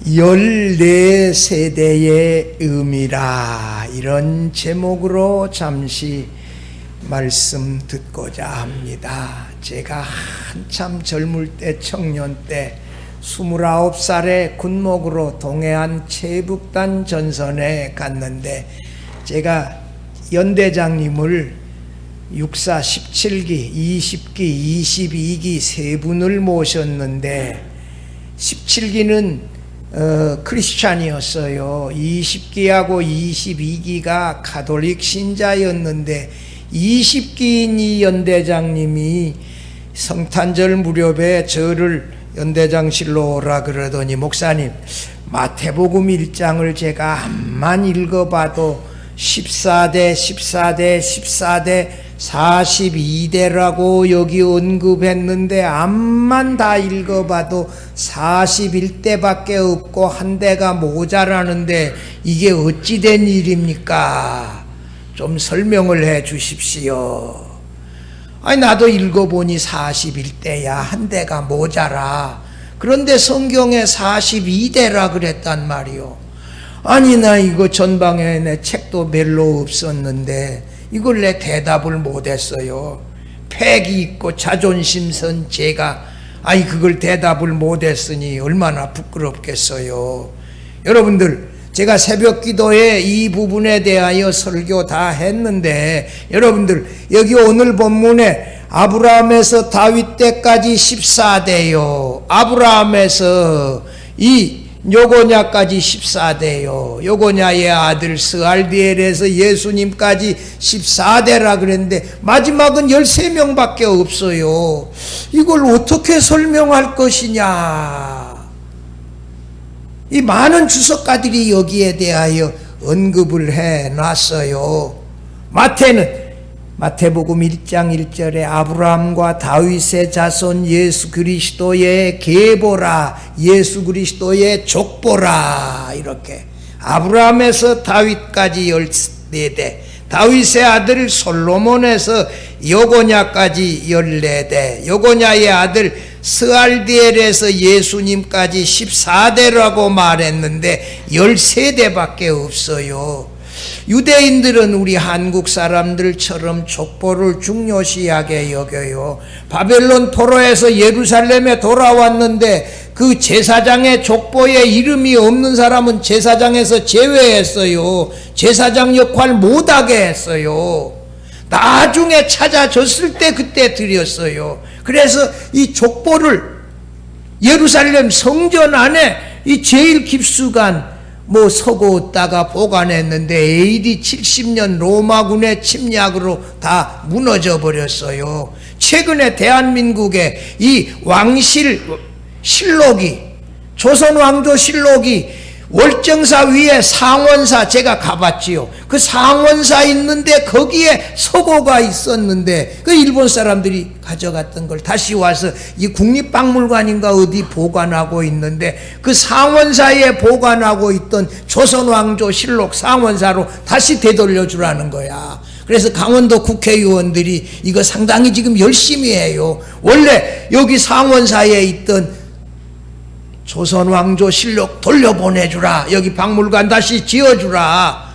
14세대의 의미라, 이런 제목으로 잠시 말씀 듣고자 합니다. 제가 한참 젊을 때, 청년 때 29살에 군목으로 동해안 체북단 전선에 갔는데, 제가 연대장님을 육사 17기, 20기, 22기 세 분을 모셨는데, 17기는 크리스찬이었어요. 20기하고 22기가 가톨릭 신자였는데, 20기인 이 연대장님이 성탄절 무렵에 저를 연대장실로 오라 그러더니, 목사님, 마태복음 1장을 제가 암만 읽어봐도 14대 14대 14대 42대라고 여기 언급했는데, 암만 다 읽어봐도 41대밖에 없고 한 대가 모자라는데 이게 어찌 된 일입니까? 좀 설명을 해 주십시오. 아니, 나도 읽어보니 41대야, 한 대가 모자라. 그런데 성경에 42대라 그랬단 말이요. 아니, 나 이거 전방에 내 책도 별로 없었는데 이걸 내 대답을 못했어요. 패기 있고 자존심 선 제가 그걸 대답을 못했으니 얼마나 부끄럽겠어요. 여러분들, 제가 새벽 기도에 이 부분에 대하여 설교 다 했는데, 여러분들, 여기 오늘 본문에 아브라함에서 다윗 때까지 14대요. 아브라함에서 이 요고냐까지 14대요. 요고냐의 아들 스알디엘에서 예수님까지 14대라 그랬는데 마지막은 13명밖에 없어요. 이걸 어떻게 설명할 것이냐. 이 많은 주석가들이 여기에 대하여 언급을 해놨어요. 마태복음 1장 1절에 아브라함과 다윗의 자손 예수 그리스도의 계보라, 예수 그리스도의 족보라, 이렇게 아브라함에서 다윗까지 14대, 다윗의 아들 솔로몬에서 요고냐까지 14대, 요고냐의 아들 스알디엘에서 예수님까지 14대라고 말했는데 13대밖에 없어요. 유대인들은 우리 한국 사람들처럼 족보를 중요시하게 여겨요. 바벨론 포로에서 예루살렘에 돌아왔는데 그 제사장의 족보에 이름이 없는 사람은 제사장에서 제외했어요. 제사장 역할 못하게 했어요. 나중에 찾아줬을 때 그때 드렸어요. 그래서 이 족보를 예루살렘 성전 안에 이 제일 깊숙한 서고다가 보관했는데 AD 70년 로마군의 침략으로 다 무너져 버렸어요. 최근에 대한민국의 이 왕실 실록이, 조선 왕조 실록이 월정사 위에 상원사, 제가 가봤지요. 그 상원사 있는데 거기에 서고가 있었는데 그 일본 사람들이 가져갔던 걸 다시 와서 이 국립박물관인가 어디 보관하고 있는데, 그 상원사에 보관하고 있던 조선 왕조 실록 상원사로 다시 되돌려주라는 거야. 그래서 강원도 국회의원들이 이거 상당히 지금 열심히 해요. 원래 여기 상원사에 있던 조선 왕조 실록 돌려보내주라, 여기 박물관 다시 지어주라,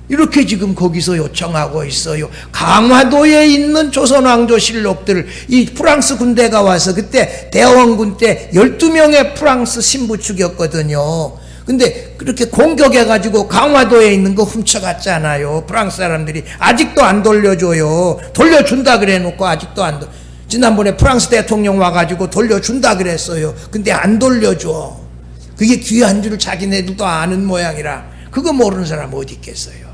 이렇게 지금 거기서 요청하고 있어요. 강화도에 있는 조선 왕조 실록들, 이 프랑스 군대가 와서 그때 대원군 때 12명의 프랑스 신부 죽였거든요. 근데 그렇게 공격해가지고 강화도에 있는 거 훔쳐갔잖아요. 프랑스 사람들이. 아직도 안 돌려줘요. 돌려준다 그래 놓고 아직도 안 돌려. 지난번에 프랑스 대통령 와가지고 돌려준다 그랬어요. 근데 안 돌려줘. 그게 귀한 줄 자기네들도 아는 모양이라. 그거 모르는 사람 어디 있겠어요.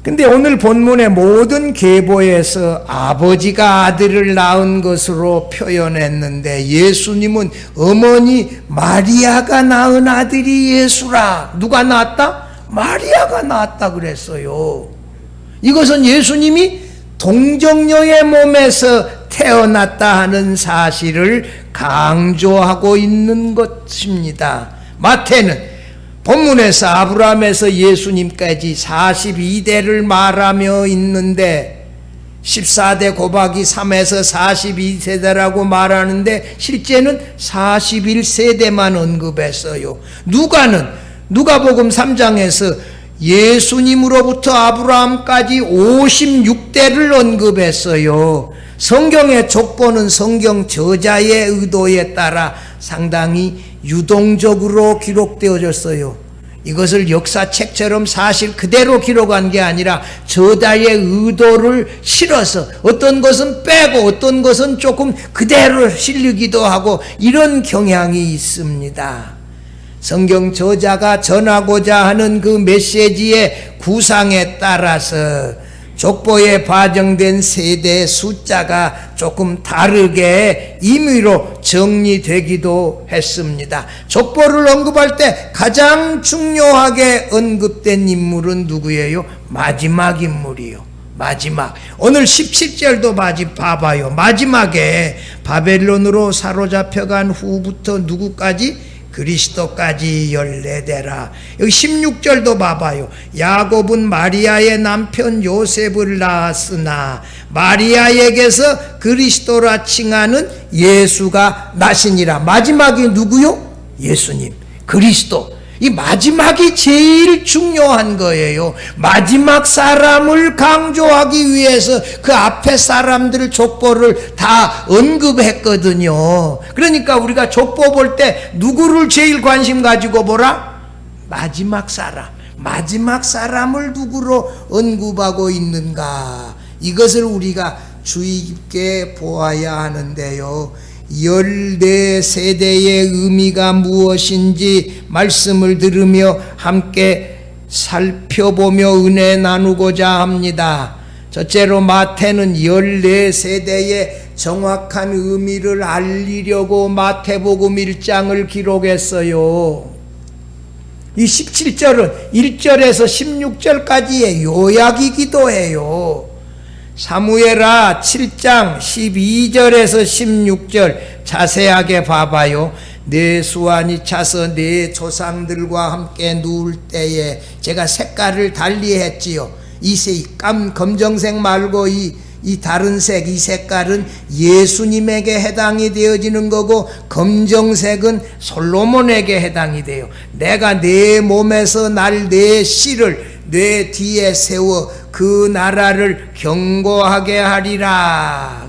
근데 오늘 본문의 모든 계보에서 아버지가 아들을 낳은 것으로 표현했는데, 예수님은 어머니 마리아가 낳은 아들이 예수라. 누가 낳았다? 마리아가 낳았다 그랬어요. 이것은 예수님이 동정녀의 몸에서 태어났다 하는 사실을 강조하고 있는 것입니다. 마태는 본문에서 아브라함에서 예수님까지 42대를 말하며 있는데, 14대 곱하기 3에서 42세대라고 말하는데 실제는 41세대만 언급했어요. 누가복음 3장에서 예수님으로부터 아브라함까지 56대를 언급했어요. 성경의 족보는 성경 저자의 의도에 따라 상당히 유동적으로 기록되어졌어요. 이것을 역사책처럼 사실 그대로 기록한 게 아니라 저자의 의도를 실어서 어떤 것은 빼고 어떤 것은 조금 그대로 실리기도 하고 이런 경향이 있습니다. 성경 저자가 전하고자 하는 그 메시지의 구상에 따라서 족보에 반영된 세대의 숫자가 조금 다르게 임의로 정리되기도 했습니다. 족보를 언급할 때 가장 중요하게 언급된 인물은 누구예요? 마지막 인물이요. 마지막. 오늘 17절도 봐봐요. 마지막에 바벨론으로 사로잡혀간 후부터 누구까지? 그리스도까지 14대라. 여기 16절도 봐봐요. 야곱은 마리아의 남편 요셉을 낳았으나 마리아에게서 그리스도라 칭하는 예수가 나시니라. 마지막이 누구요? 예수님, 그리스도. 이 마지막이 제일 중요한 거예요. 마지막 사람을 강조하기 위해서 그 앞에 사람들 족보를 다 언급했거든요. 그러니까 우리가 족보 볼 때 누구를 제일 관심 가지고 보라? 마지막 사람을 누구로 언급하고 있는가? 이것을 우리가 주의 깊게 보아야 하는데요. 14세대의 의미가 무엇인지 말씀을 들으며 함께 살펴보며 은혜 나누고자 합니다. 첫째로 마태는 14세대의 정확한 의미를 알리려고 마태복음 1장을 기록했어요. 이 17절은 1절에서 16절까지의 요약이기도 해요. 사무엘하 7장 12절에서 16절 자세하게 봐봐요. 내 수완이 차서 내 조상들과 함께 누울 때에 제가 색깔을 달리 했지요. 이 검정색 말고 이 다른 색, 이 색깔은 예수님에게 해당이 되어지는 거고 검정색은 솔로몬에게 해당이 돼요. 내가 내 몸에서 날 내 씨를 내 뒤에 세워 그 나라를 견고하게 하리라.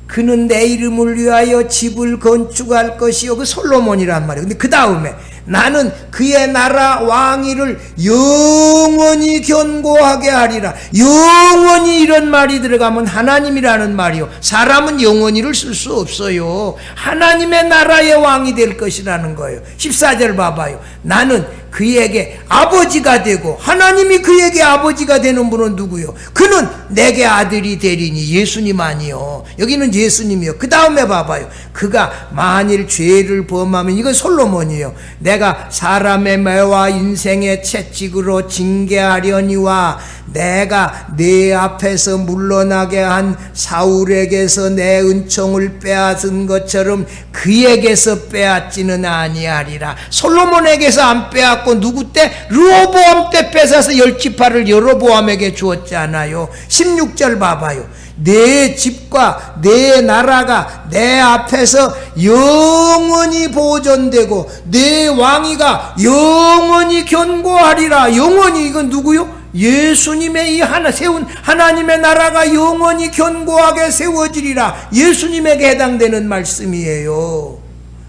그는 내 이름을 위하여 집을 건축할 것이요. 그 솔로몬이란 말이에요. 근데 그 다음에 나는 그의 나라 왕위를 영원히 견고하게 하리라. 영원히 이런 말이 들어가면 하나님이라는 말이요. 사람은 영원히를 쓸 수 없어요. 하나님의 나라의 왕이 될 것이라는 거예요. 14절 봐봐요. 나는 그에게 아버지가 되고 하나님이 그에게 아버지가 되는 분은 누구요? 그는 내게 아들이 되리니. 예수님 아니요. 여기는 예수님이요. 그 다음에 봐봐요. 그가 만일 죄를 범하면, 이건 솔로몬이요. 내가 사람의 매와 인생의 채찍으로 징계하려니와 내가 내 앞에서 물러나게 한 사울에게서 내 은총을 빼앗은 것처럼 그에게서 빼앗지는 아니하리라. 솔로몬에게서 안 빼앗고 누구 때? 르호보암 때 뺏어서 10지파를 여로보암에게 주었잖아요. 16절 봐봐요. 내 집과 내 나라가 내 앞에서 영원히 보존되고 내 왕위가 영원히 견고하리라. 영원히, 이건 누구요? 예수님의 이 세운 하나님의 나라가 영원히 견고하게 세워지리라. 예수님에게 해당되는 말씀이에요.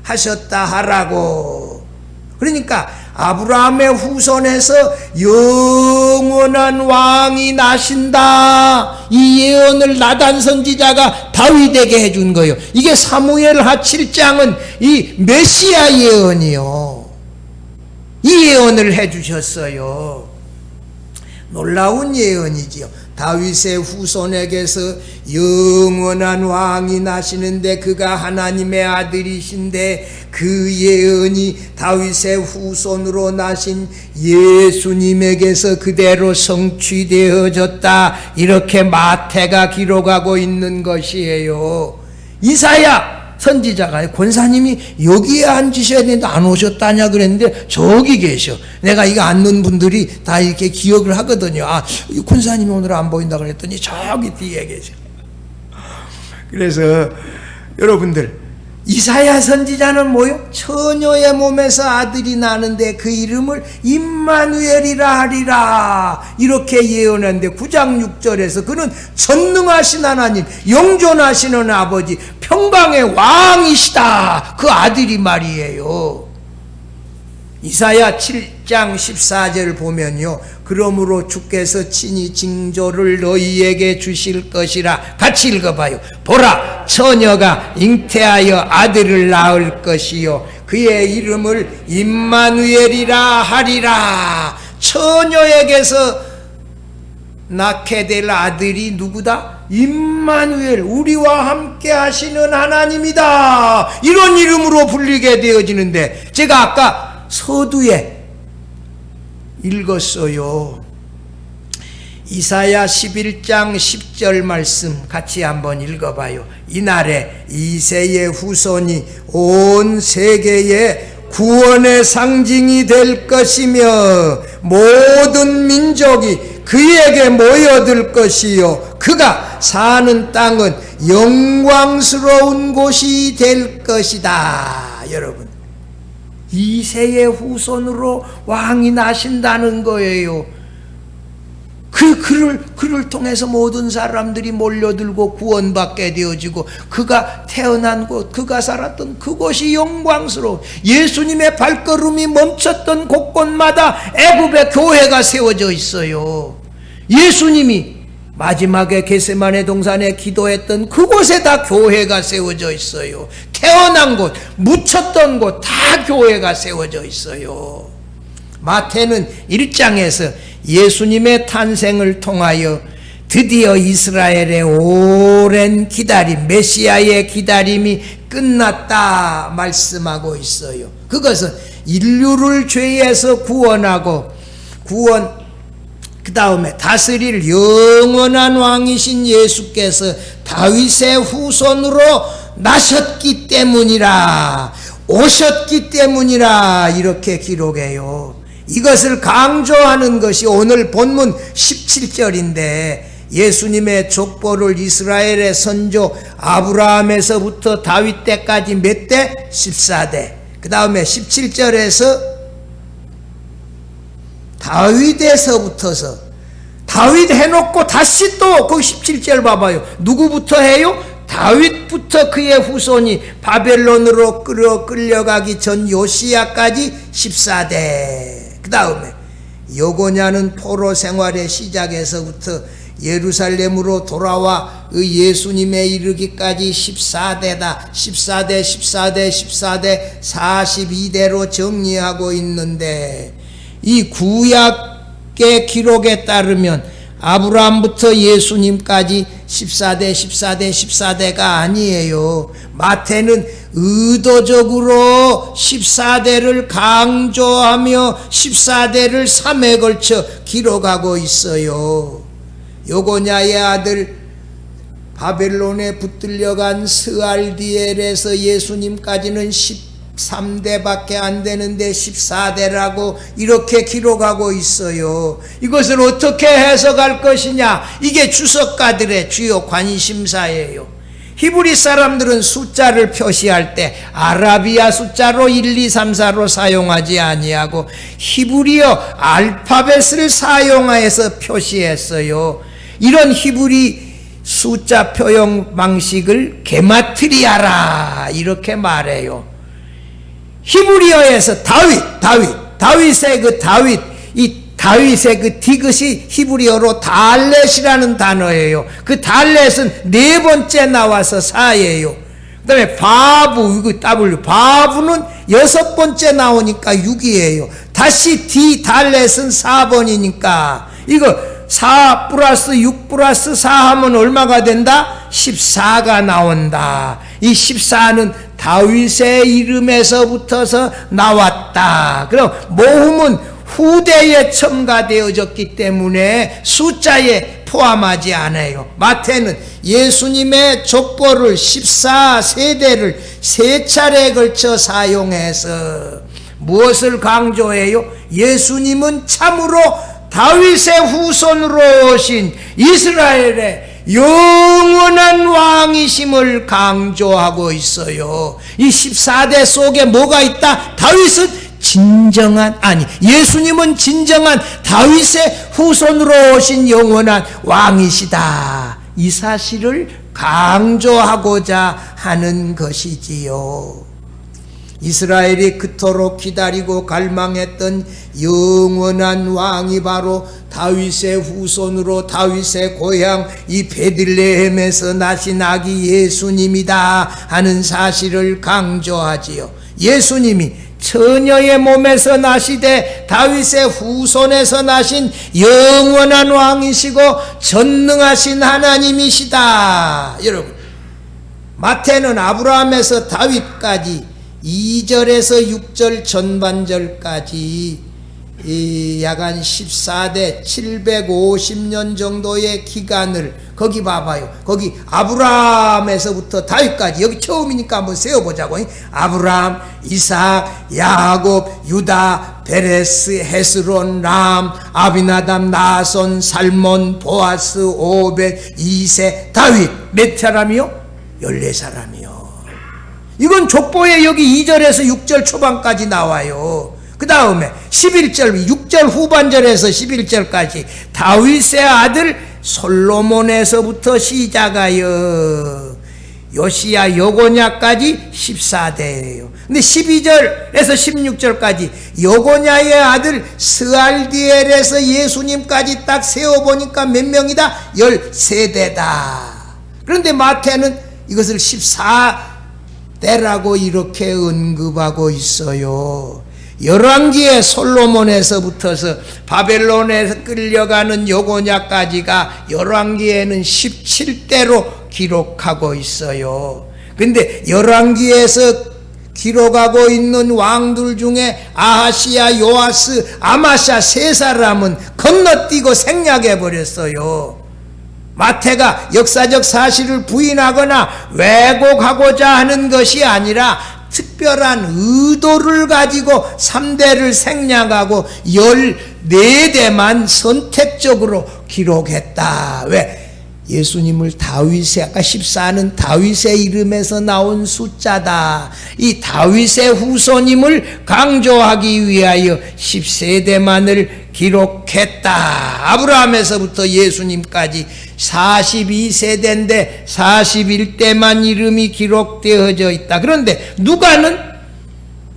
하셨다 하라고. 그러니까 아브라함의 후손에서 영원한 왕이 나신다. 이 예언을 나단 선지자가 다윗에게 해준 거예요. 이게 사무엘하 7장은 이 메시아 예언이요. 이 예언을 해주셨어요. 놀라운 예언이지요. 다윗의 후손에게서 영원한 왕이 나시는데 그가 하나님의 아들이신데 그 예언이 다윗의 후손으로 나신 예수님에게서 그대로 성취되어졌다. 이렇게 마태가 기록하고 있는 것이에요. 이사야 선지자가 권사님이 여기에 앉으셔야 되는데 안 오셨다냐 그랬는데 저기 계셔. 내가 이거 앉는 분들이 다 이렇게 기억을 하거든요. 아, 권사님이 오늘 안 보인다 그랬더니 저기 뒤에 계셔. 그래서 여러분들, 이사야 선지자는 뭐요? 처녀의 몸에서 아들이 나는데 그 이름을 임마누엘이라 하리라 이렇게 예언했는데 9장 6절에서 그는 전능하신 하나님, 영존하시는 아버지, 평강의 왕이시다. 그 아들이 말이에요. 이사야 7장 14절 보면요, 그러므로 주께서 친히 징조를 너희에게 주실 것이라. 같이 읽어봐요. 보라, 처녀가 잉태하여 아들을 낳을 것이요 그의 이름을 임마누엘이라 하리라. 처녀에게서 낳게 될 아들이 누구다? 임마누엘, 우리와 함께 하시는 하나님이다. 이런 이름으로 불리게 되어지는데, 제가 아까 서두에 읽었어요. 이사야 11장 10절 말씀 같이 한번 읽어봐요. 이날에 이새의 후손이 온 세계의 구원의 상징이 될 것이며 모든 민족이 그에게 모여들 것이요 그가 사는 땅은 영광스러운 곳이 될 것이다. 여러분, 이새의 후손으로 왕이 나신다는 거예요. 그를 통해서 모든 사람들이 몰려들고 구원받게 되어지고 그가 태어난 곳, 그가 살았던 그곳이 영광스러워. 예수님의 발걸음이 멈췄던 곳곳마다 애굽의 교회가 세워져 있어요. 예수님이 마지막에 겟세마네 동산에 기도했던 그곳에 다 교회가 세워져 있어요. 태어난 곳, 묻혔던 곳 다 교회가 세워져 있어요. 마태는 1장에서 예수님의 탄생을 통하여 드디어 이스라엘의 오랜 기다림, 메시아의 기다림이 끝났다 말씀하고 있어요. 그것은 인류를 죄에서 구원하고 그 다음에 다스릴 영원한 왕이신 예수께서 다윗의 후손으로 나셨기 때문이라, 오셨기 때문이라 이렇게 기록해요. 이것을 강조하는 것이 오늘 본문 17절인데 예수님의 족보를 이스라엘의 선조 아브라함에서부터 다윗 때까지 몇 대? 14대. 그 다음에 17절에서 다윗에서부터서 다윗 해놓고 다시 또 그 17절 봐봐요. 누구부터 해요? 다윗부터 그의 후손이 바벨론으로 끌려가기 전 요시야까지 14대. 그 다음에 여고냐는 포로 생활의 시작에서부터 예루살렘으로 돌아와 예수님에 이르기까지 14대다. 14대 14대 14대 42대로 정리하고 있는데 이 구약의 기록에 따르면 아브라함부터 예수님까지 14대 14대 14대가 아니에요. 마태는 의도적으로 14대를 강조하며 14대를 3회 걸쳐 기록하고 있어요. 요고냐의 아들 바벨론에 붙들려간 스알디엘에서 예수님까지는 13대밖에 안 되는데 14대라고 이렇게 기록하고 있어요. 이것을 어떻게 해석할 것이냐? 이게 주석가들의 주요 관심사예요. 히브리 사람들은 숫자를 표시할 때 아라비아 숫자로 1, 2, 3, 4로 사용하지 아니하고 히브리어 알파벳을 사용하여서 표시했어요. 이런 히브리 숫자 표현 방식을 게마트리아라 이렇게 말해요. 히브리어에서 다윗의 그 이 다윗의 그 디귿이 히브리어로 달렛이라는 단어예요. 그 달렛은 네 번째 나와서 4예요. 그 다음에 바브는 여섯 번째 나오니까 6이에요. 다시 달렛은 4번이니까 이거 4 플러스 6 플러스 4 하면 얼마가 된다? 14가 나온다. 이 14는 다윗의 이름에서부터서 나왔다. 그럼 모음은 후대에 첨가되어졌기 때문에 숫자에 포함하지 않아요. 마태는 예수님의 족보를 14세대를 3차례에 걸쳐 사용해서 무엇을 강조해요? 예수님은 참으로 다윗의 후손으로 오신 이스라엘의 영원한 왕이심을 강조하고 있어요. 이 14대 속에 뭐가 있다? 예수님은 진정한 다윗의 후손으로 오신 영원한 왕이시다. 이 사실을 강조하고자 하는 것이지요. 이스라엘이 그토록 기다리고 갈망했던 영원한 왕이 바로 다윗의 후손으로 다윗의 고향 이 베들레헴에서 나신 아기 예수님이다 하는 사실을 강조하지요. 예수님이 처녀의 몸에서 나시되 다윗의 후손에서 나신 영원한 왕이시고 전능하신 하나님이시다. 여러분, 마태는 아브라함에서 다윗까지 2절에서 6절 전반절까지 약한 14대 750년 정도의 기간을 거기 봐봐요. 거기 아브라함에서부터 다윗까지 여기 처음이니까 한번 세어보자고. 아브라함, 이삭, 야곱, 유다, 베레스, 헤스론, 람, 아비나답, 나손, 살몬, 보아스, 오벳, 이세, 다윗. 몇 사람이요? 14사람이요. 이건 족보에 여기 2절에서 6절 초반까지 나와요. 그 다음에 11절, 6절 후반절에서 11절까지 다윗의 아들 솔로몬에서부터 시작하여 요시야 여고냐까지 14대예요. 근데 12절에서 16절까지 여고냐의 아들 스알디엘에서 예수님까지 딱 세어보니까 몇 명이다? 13대다. 그런데 마태는 이것을 14대라고 이렇게 언급하고 있어요. 열왕기에 솔로몬에서부터서 바벨론에 끌려가는 여고냐까지가 열왕기에는 17대로 기록하고 있어요. 근데 열왕기에서 기록하고 있는 왕들 중에 아하시야, 요아스, 아마샤 3사람은 건너뛰고 생략해버렸어요. 마태가 역사적 사실을 부인하거나 왜곡하고자 하는 것이 아니라 특별한 의도를 가지고 3대를 생략하고 14대만 선택적으로 기록했다. 왜? 예수님을 다윗의, 아까 14는 다윗의 이름에서 나온 숫자다. 이 다윗의 후손임을 강조하기 위하여 10세대만을 기록했다. 아브라함에서부터 예수님까지 42세대인데 41대만 이름이 기록되어져 있다. 그런데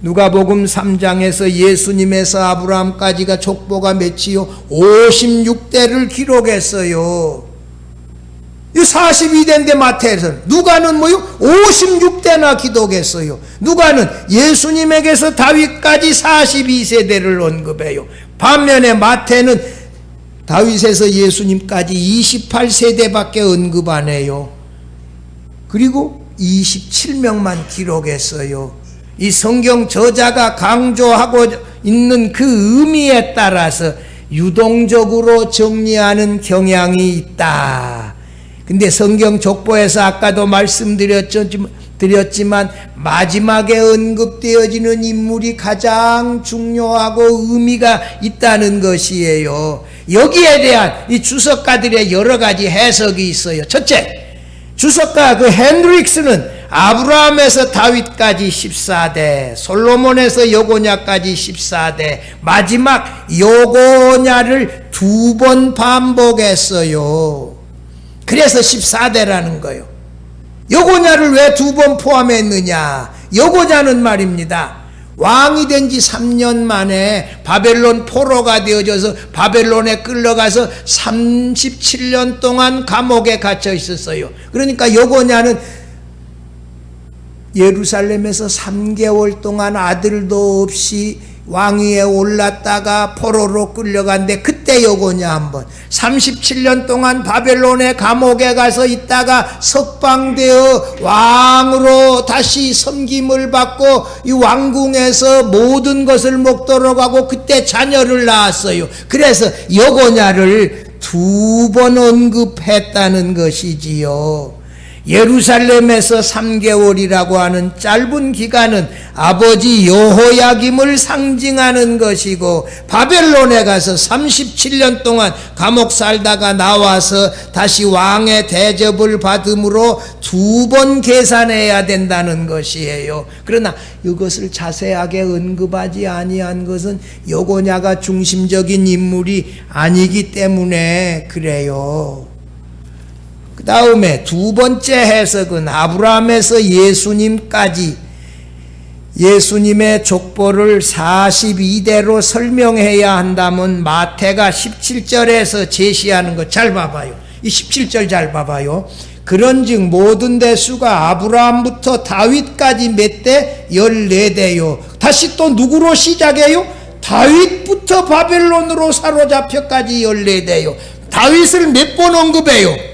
누가복음 3장에서 예수님에서 아브라함까지가 족보가 몇이요? 56대를 기록했어요. 이 42대인데 마태에서는 누가는 뭐요? 56대나 기록했어요. 누가는 예수님에게서 다윗까지 42세대를 언급해요. 반면에 마태는 다윗에서 예수님까지 28세대밖에 언급 안 해요. 그리고 27명만 기록했어요. 이 성경 저자가 강조하고 있는 그 의미에 따라서 유동적으로 정리하는 경향이 있다. 근데 성경 족보에서 아까도 말씀드렸지만 마지막에 언급되어지는 인물이 가장 중요하고 의미가 있다는 것이에요. 여기에 대한 이 주석가들의 여러 가지 해석이 있어요. 첫째, 주석가 핸드릭스는 아브라함에서 다윗까지 14대, 솔로몬에서 여고냐까지 14대, 마지막 여고냐를 2번 반복했어요. 그래서 14대라는 거예요. 여고냐를 왜 2번 포함했느냐? 여고냐는 말입니다, 왕이 된 지 3년 만에 바벨론 포로가 되어져서 바벨론에 끌려가서 37년 동안 감옥에 갇혀 있었어요. 그러니까 여고냐는 예루살렘에서 3개월 동안 아들도 없이 왕위에 올랐다가 포로로 끌려간데 그때 요거냐 한번. 37년 동안 바벨론의 감옥에 가서 있다가 석방되어 왕으로 다시 섬김을 받고 이 왕궁에서 모든 것을 먹도록 하고 그때 자녀를 낳았어요. 그래서 요거냐를 2번 언급했다는 것이지요. 예루살렘에서 3개월이라고 하는 짧은 기간은 아버지 여호야김을 상징하는 것이고, 바벨론에 가서 37년 동안 감옥 살다가 나와서 다시 왕의 대접을 받음으로 2번 계산해야 된다는 것이에요. 그러나 이것을 자세하게 언급하지 아니한 것은 여고냐가 중심적인 인물이 아니기 때문에 그래요. 그 다음에 2번째 해석은 아브라함에서 예수님까지 예수님의 족보를 42대로 설명해야 한다면 마태가 17절에서 제시하는 거 잘 봐봐요. 이 17절 잘 봐봐요. 그런즉 모든 대수가 아브라함부터 다윗까지 몇 대? 14대요. 다시 또 누구로 시작해요? 다윗부터 바벨론으로 사로잡혀까지 14대요. 다윗을 몇 번 언급해요?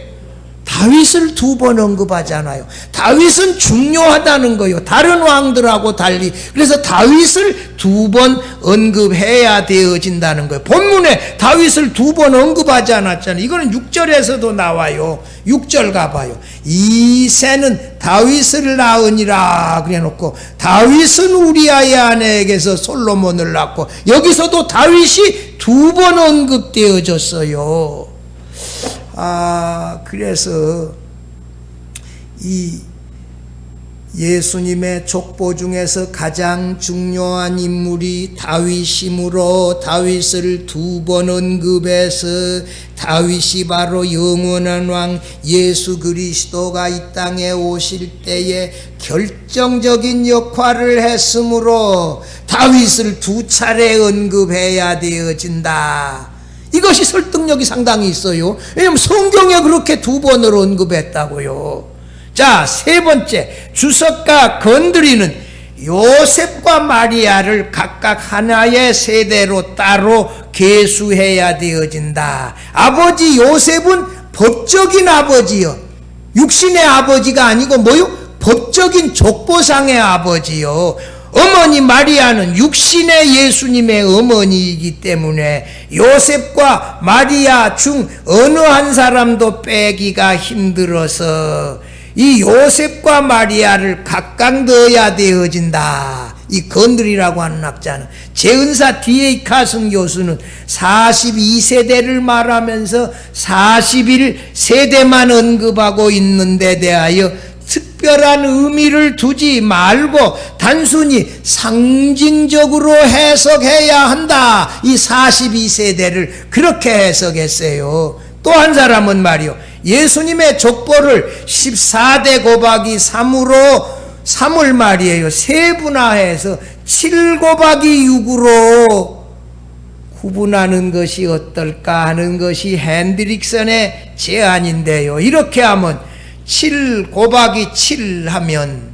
다윗을 2번 언급하잖아요. 다윗은 중요하다는 거예요. 다른 왕들하고 달리. 그래서 다윗을 2번 언급해야 되어진다는 거예요. 본문에 다윗을 2번 언급하지 않았잖아요. 이거는 6절에서도 나와요. 6절 가봐요. 이새는 다윗을 낳으니라 그래 놓고, 다윗은 우리아의 아내에게서 솔로몬을 낳고, 여기서도 다윗이 2번 언급되어졌어요. 그래서 이 예수님의 족보 중에서 가장 중요한 인물이 다윗이므로 다윗을 2번 언급해서 다윗이 바로 영원한 왕 예수 그리스도가 이 땅에 오실 때에 결정적인 역할을 했으므로 다윗을 2차례 언급해야 되어진다. 이것이 설득력이 상당히 있어요. 왜냐하면 성경에 그렇게 2번으로 언급했다고요. 자, 3번째, 주석가 건드리는 요셉과 마리아를 각각 하나의 세대로 따로 계수해야 되어진다. 아버지 요셉은 법적인 아버지요, 육신의 아버지가 아니고 뭐요? 법적인 족보상의 아버지요. 어머니 마리아는 육신의 예수님의 어머니이기 때문에 요셉과 마리아 중 어느 한 사람도 빼기가 힘들어서 이 요셉과 마리아를 각각 넣어야 되어진다. 이 건드리라고 하는 학자는, 재은사 D.A. 카슨 교수는 42세대를 말하면서 41세대만 언급하고 있는 데 대하여 특별한 의미를 두지 말고 단순히 상징적으로 해석해야 한다. 이 42세대를 그렇게 해석했어요. 또 한 사람은 말이요, 예수님의 족보를 14대 곱하기 3을 말이에요, 세분화해서 7 곱하기 6으로 구분하는 것이 어떨까 하는 것이 핸드릭슨의 제안인데요. 이렇게 하면 7 곱하기 7 하면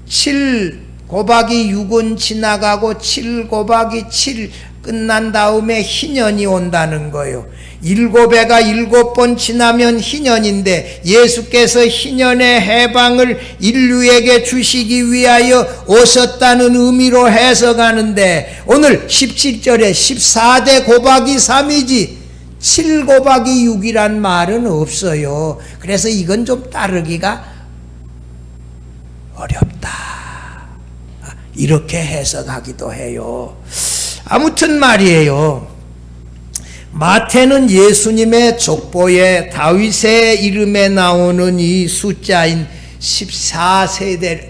7 곱하기 6은 지나가고 7 곱하기 7 끝난 다음에 희년이 온다는 거예요. 7회가 7번 지나면 희년인데, 예수께서 희년의 해방을 인류에게 주시기 위하여 오셨다는 의미로 해석하는데, 오늘 17절에 14대 곱하기 3이지 7 곱하기 6이란 말은 없어요. 그래서 이건 좀 따르기가 어렵다, 이렇게 해석하기도 해요. 아무튼 말이에요, 마태는 예수님의 족보에 다윗의 이름에 나오는 이 숫자인 14세대를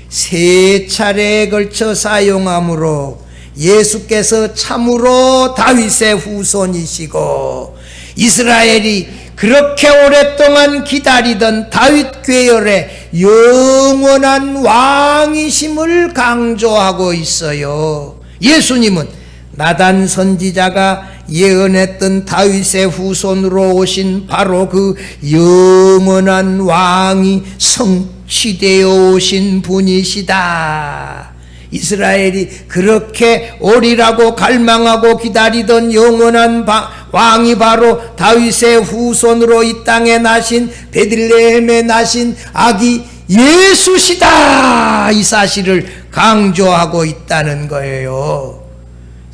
3차례에 걸쳐 사용하므로 예수께서 참으로 다윗의 후손이시고 이스라엘이 그렇게 오랫동안 기다리던 다윗 계열의 영원한 왕이심을 강조하고 있어요. 예수님은 나단 선지자가 예언했던 다윗의 후손으로 오신 바로 그 영원한 왕이 취되어 오신 분이시다. 이스라엘이 그렇게 오리라고 갈망하고 기다리던 영원한 왕이 바로 다윗의 후손으로 이 땅에 나신, 베들레헴에 나신 아기 예수시다. 이 사실을 강조하고 있다는 거예요.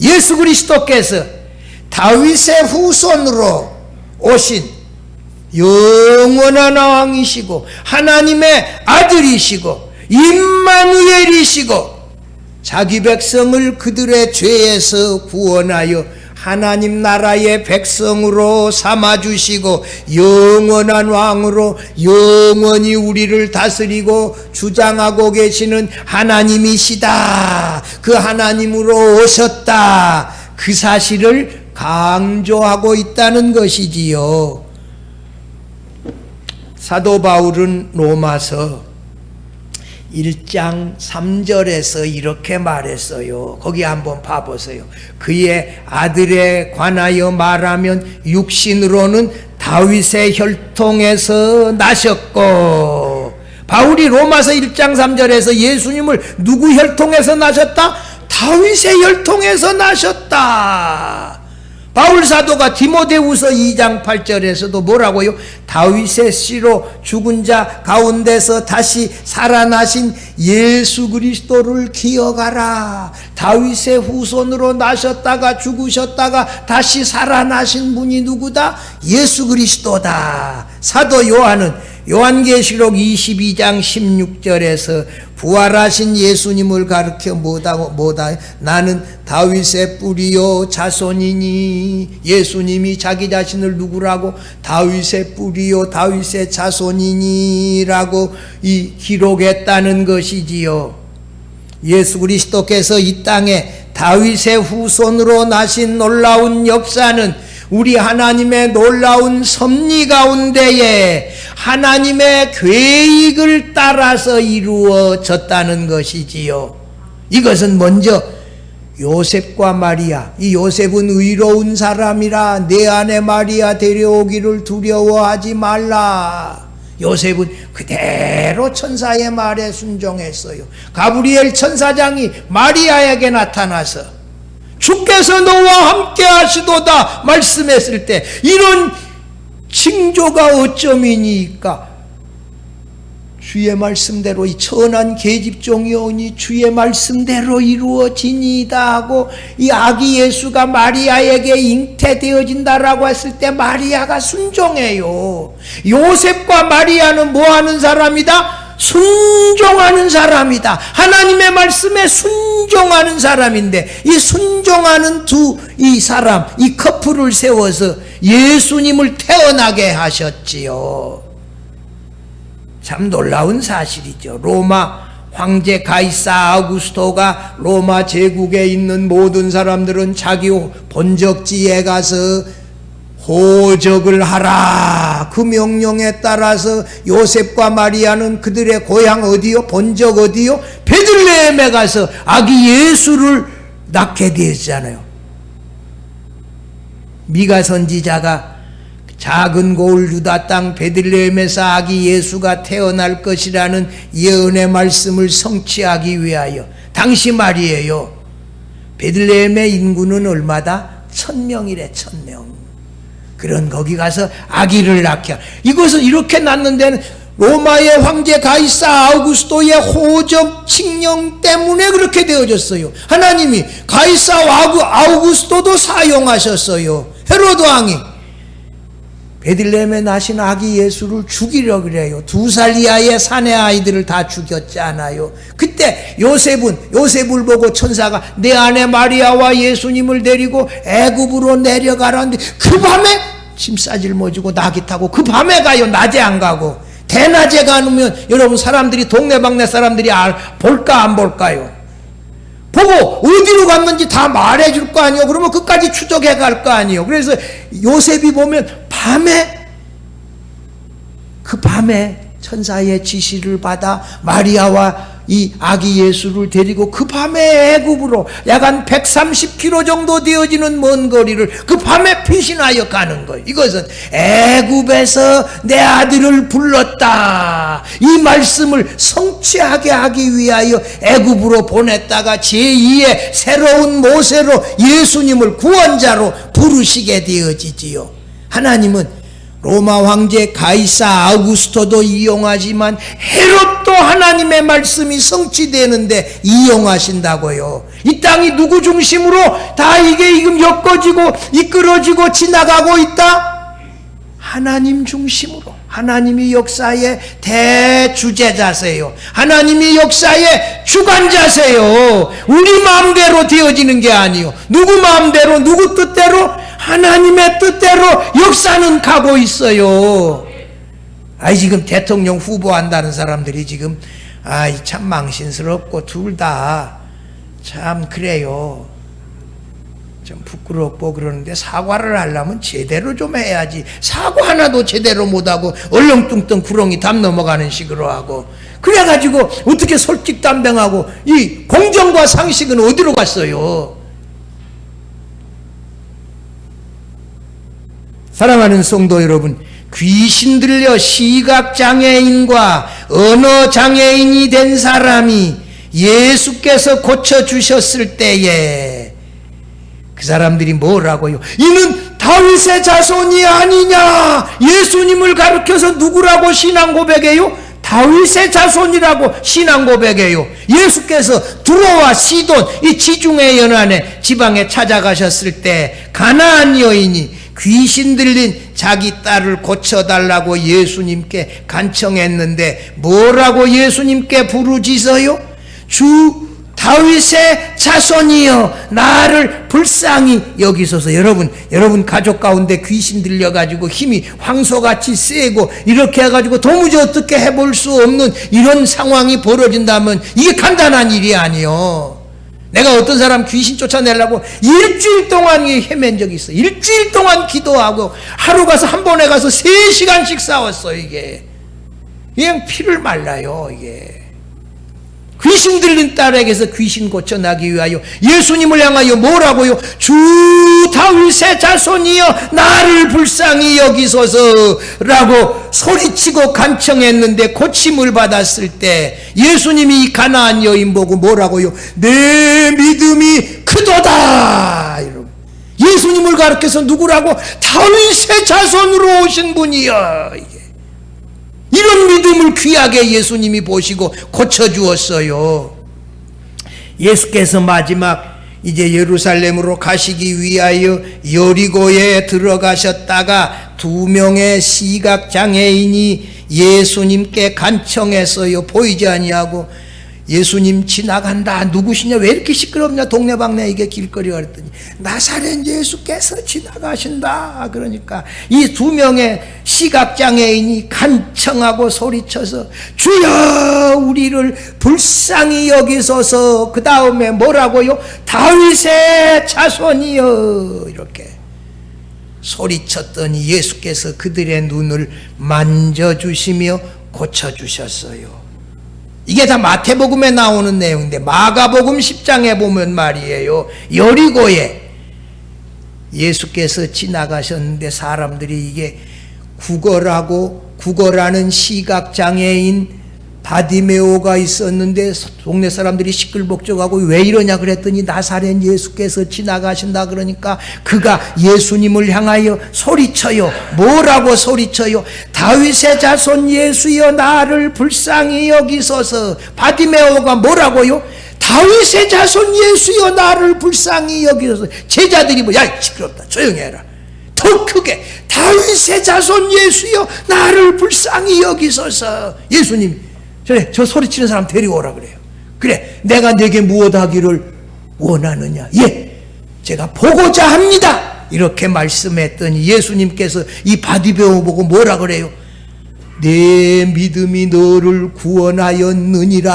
예수 그리스도께서 다윗의 후손으로 오신 영원한 왕이시고 하나님의 아들이시고 임마누엘이시고 자기 백성을 그들의 죄에서 구원하여 하나님 나라의 백성으로 삼아주시고 영원한 왕으로 영원히 우리를 다스리고 주장하고 계시는 하나님이시다. 그 하나님으로 오셨다. 그 사실을 강조하고 있다는 것이지요. 사도 바울은 로마서 1장 3절에서 이렇게 말했어요. 거기 한번 봐보세요. 그의 아들에 관하여 말하면 육신으로는 다윗의 혈통에서 나셨고, 바울이 로마서 1장 3절에서 예수님을 누구 혈통에서 나셨다? 다윗의 혈통에서 나셨다. 바울 사도가 디모데후서 2장 8절에서도 뭐라고요? 다윗의 씨로 죽은 자 가운데서 다시 살아나신 예수 그리스도를 기억하라. 다윗의 후손으로 나셨다가 죽으셨다가 다시 살아나신 분이 누구다? 예수 그리스도다. 사도 요한은 요한계시록 22장 16절에서 부활하신 예수님을 가르쳐 뭐다 나는 다윗의 뿌리요 자손이니, 예수님이 자기 자신을 누구라고? 다윗의 뿌리요 다윗의 자손이니 라고 기록했다는 것이지요. 예수 그리스도께서 이 땅에 다윗의 후손으로 나신 놀라운 역사는 우리 하나님의 놀라운 섭리 가운데에 하나님의 계획을 따라서 이루어졌다는 것이지요. 이것은 먼저 요셉과 마리아, 이 요셉은 의로운 사람이라 내 아내 마리아 데려오기를 두려워하지 말라. 요셉은 그대로 천사의 말에 순종했어요. 가브리엘 천사장이 마리아에게 나타나서 주께서 너와 함께 하시도다 말씀했을 때 이런 징조가 어쩌미니까? 주의 말씀대로 이 천한 계집종이오니 주의 말씀대로 이루어지니이다 하고 이 아기 예수가 마리아에게 잉태되어진다라고 했을 때 마리아가 순종해요. 요셉과 마리아는 뭐하는 사람이다? 순종하는 사람이다. 하나님의 말씀에 순종하는 사람인데 이 순종하는 이 사람, 이 커플을 세워서 예수님을 태어나게 하셨지요. 참 놀라운 사실이죠. 로마 황제 가이사 아우구스토가 로마 제국에 있는 모든 사람들은 자기 본적지에 가서 호적을 하라. 그 명령에 따라서 요셉과 마리아는 그들의 고향 어디요? 본적 어디요? 베들레헴에 가서 아기 예수를 낳게 되었잖아요. 미가 선지자가 작은 고을 유다 땅 베들레헴에서 아기 예수가 태어날 것이라는 예언의 말씀을 성취하기 위하여, 당시 말이에요, 베들레헴의 인구는 얼마다? 1000명이래. 1000명. 그런 거기 가서 아기를 낳게, 이것을 이렇게 낳는 데는 로마의 황제 가이사 아우구스토의 호적 칙령 때문에 그렇게 되어졌어요. 하나님이 가이사 아우구스토도 사용하셨어요. 헤로드 왕이 베들레헴에 나신 아기 예수를 죽이려 그래요. 2살 이하의 사내 아이들을 다 죽였잖아요. 그때 요셉을 보고 천사가 내 아내 마리아와 예수님을 데리고 애굽으로 내려가라는데 그 밤에 짐 싸질머지고 나귀 타고 그 밤에 가요. 낮에 안 가고. 대낮에 가면 여러분 사람들이, 동네방네 사람들이 볼까 안 볼까요? 보고 어디로 갔는지 다 말해줄 거 아니에요. 그러면 끝까지 추적해 갈 거 아니에요. 그래서 요셉이 보면 그 밤에 천사의 지시를 받아 마리아와 이 아기 예수를 데리고 그 밤에 애굽으로 약 한 130km 정도 되어지는 먼 거리를 그 밤에 피신하여 가는 거예요. 이것은 애굽에서 내 아들을 불렀다, 이 말씀을 성취하게 하기 위하여 애굽으로 보냈다가 제2의 새로운 모세로 예수님을 구원자로 부르시게 되어지지요. 하나님은 로마 황제 가이사 아우구스토도 이용하지만 헤롯도 하나님의 말씀이 성취되는데 이용하신다고요. 이 땅이 누구 중심으로 다 이게 지금 엮어지고 이끌어지고 지나가고 있다? 하나님 중심으로. 하나님이 역사의 대주제자세요. 하나님이 역사의 주관자세요. 우리 마음대로 되어지는 게 아니요, 누구 마음대로, 누구 뜻대로, 하나님의 뜻대로 역사는 가고 있어요. 지금 대통령 후보한다는 사람들이 지금 참 망신스럽고 둘 다 참 그래요. 좀 부끄럽고 그러는데 사과를 하려면 제대로 좀 해야지. 사과 하나도 제대로 못하고 얼렁뚱땅 구렁이 담 넘어가는 식으로 하고, 그래가지고 어떻게 솔직담백하고 이 공정과 상식은 어디로 갔어요? 사랑하는 성도 여러분, 귀신 들려 시각장애인과 언어장애인이 된 사람이 예수께서 고쳐주셨을 때에 그 사람들이 뭐라고요? 이는 다윗의 자손이 아니냐? 예수님을 가르쳐서 누구라고 신앙 고백해요? 다윗의 자손이라고 신앙 고백해요. 예수께서 두로와 시돈 이 지중해 연안의 지방에 찾아가셨을 때 가나안 여인이 귀신 들린 자기 딸을 고쳐달라고 예수님께 간청했는데 뭐라고 예수님께 부르짖어요? 주 다윗의 자손이여 나를 불쌍히 여기소서. 여러분 가족 가운데 귀신 들려가지고 힘이 황소같이 세고 이렇게 해가지고 도무지 어떻게 해볼 수 없는 이런 상황이 벌어진다면 이게 간단한 일이 아니요. 내가 어떤 사람 귀신 쫓아내려고 일주일 동안 헤맨 적이 있어. 일주일 동안 기도하고 하루 가서 한 번에 가서 3시간씩 싸웠어. 이게 그냥 피를 말라요. 이게 귀신 들린 딸에게서 귀신 고쳐나기 위하여 예수님을 향하여 뭐라고요? 주 다윗의 자손이여 나를 불쌍히 여기소서라고 소리치고 간청했는데 고침을 받았을 때 예수님이 이 가나안 여인 보고 뭐라고요? 내 믿음이 크도다. 예수님을 가르쳐서 누구라고? 다윗의 자손으로 오신 분이여. 이런 믿음을 귀하게 예수님이 보시고 고쳐주었어요. 예수께서 마지막 이제 예루살렘으로 가시기 위하여 여리고에 들어가셨다가 2명의 시각장애인이 예수님께 간청했어요. 보이지 아니하고 예수님 지나간다. 누구시냐? 왜 이렇게 시끄럽냐? 동네방네 이게 길거리가 그랬더니 나사렛 예수께서 지나가신다. 그러니까 이 2명의 시각장애인이 간청하고 소리쳐서 주여 우리를 불쌍히 여기소서. 그 다음에 뭐라고요? 다윗의 자손이여. 이렇게 소리쳤더니 예수께서 그들의 눈을 만져주시며 고쳐주셨어요. 이게 다 마태복음에 나오는 내용인데 마가복음 10장에 보면 말이에요, 여리고에 예수께서 지나가셨는데 사람들이 이게 구걸하는 시각장애인 바디메오가 있었는데 동네 사람들이 시끌벅적하고 왜 이러냐 그랬더니 나사렛 예수께서 지나가신다. 그러니까 그가 예수님을 향하여 소리쳐요. 뭐라고 소리쳐요? 다윗의 자손 예수여 나를 불쌍히 여기소서. 바디메오가 뭐라고요? 다윗의 자손 예수여 나를 불쌍히 여기소서. 제자들이 야 시끄럽다 조용히 해라. 더 크게 다윗의 자손 예수여 나를 불쌍히 여기소서. 예수님 저 소리치는 사람 데리고 오라 그래요. 그래 내가 내게 무엇 하기를 원하느냐? 예 제가 보고자 합니다. 이렇게 말씀했더니 예수님께서 이 바디메오 보고 뭐라 그래요? 내 믿음이 너를 구원하였느니라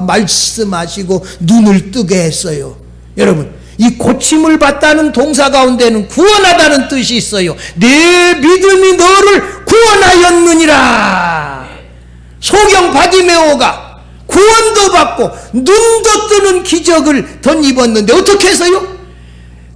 말씀하시고 눈을 뜨게 했어요. 여러분 이 고침을 받다는 동사 가운데는 구원하다는 뜻이 있어요. 내 믿음이 너를 구원하였느니라. 소경 바디메오가 구원도 받고 눈도 뜨는 기적을 덧입었는데 어떻게 해서요?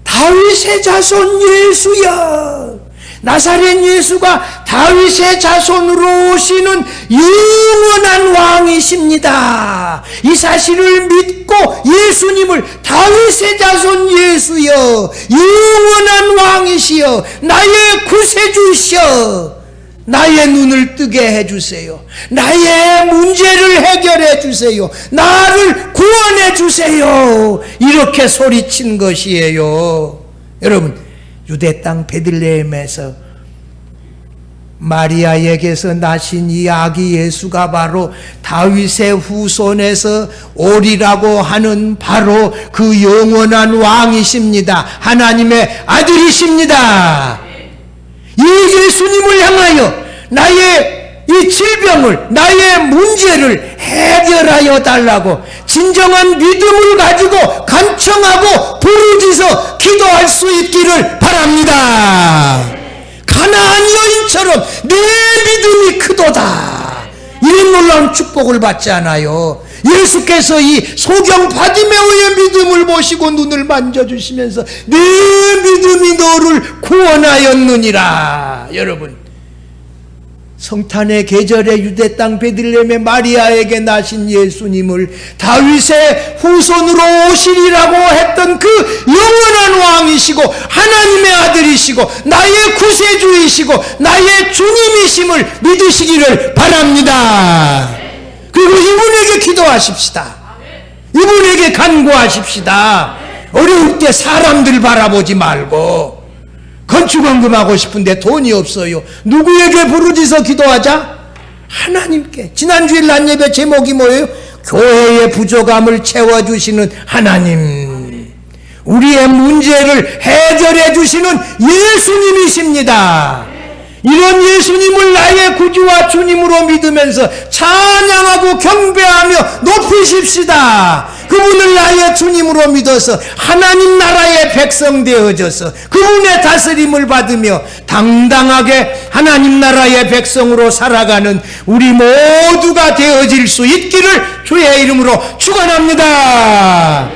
다윗의 자손 예수야. 나사렛 예수가 다윗의 자손으로 오시는 영원한 왕이십니다. 이 사실을 믿고 예수님을 다윗의 자손 예수여, 영원한 왕이시여, 나의 구세주시여, 나의 눈을 뜨게 해주세요. 나의 문제를 해결해 주세요. 나를 구원해 주세요. 이렇게 소리친 것이에요. 여러분, 유대 땅 베들레헴에서 마리아에게서 나신 이 아기 예수가 바로 다윗의 후손에서 오리라고 하는 바로 그 영원한 왕이십니다. 하나님의 아들이십니다. 이 예수님을 향하여 나의 이 질병을, 나의 문제를 해결하여 달라고 진정한 믿음을 가지고 간청하고 부르짖어 기도할 수 있기를 바랍니다. 가나안 여인처럼 내 믿음이 크도다. 이런 놀라운 축복을 받지 않아요. 예수께서 이 소경 바디메오의 믿음을 보시고 눈을 만져주시면서 내 믿음이 너를 구원하였느니라. 여러분, 성탄의 계절에 유대 땅 베들레헴의 마리아에게 나신 예수님을 다윗의 후손으로 오시리라고 했던 그 영원한 왕이시고 하나님의 아들이시고 나의 구세주이시고 나의 주님이심을 믿으시기를 바랍니다. 그리고 이분에게 기도하십시다. 이분에게 간구하십시다. 어려울 때 사람들 바라보지 말고, 건축원금하고 싶은데 돈이 없어요. 누구에게 부르짖어 기도하자? 하나님께. 지난주일 낮예배 제목이 뭐예요? 교회의 부족함을 채워주시는 하나님. 우리의 문제를 해결해 주시는 예수님이십니다. 이런 예수님을 나의 구주와 주님으로 믿으면서 찬양하고 경배하며 높이십시다. 그분을 나의 주님으로 믿어서 하나님 나라의 백성 되어져서 그분의 다스림을 받으며 당당하게 하나님 나라의 백성으로 살아가는 우리 모두가 되어질 수 있기를 주의 이름으로 축원합니다.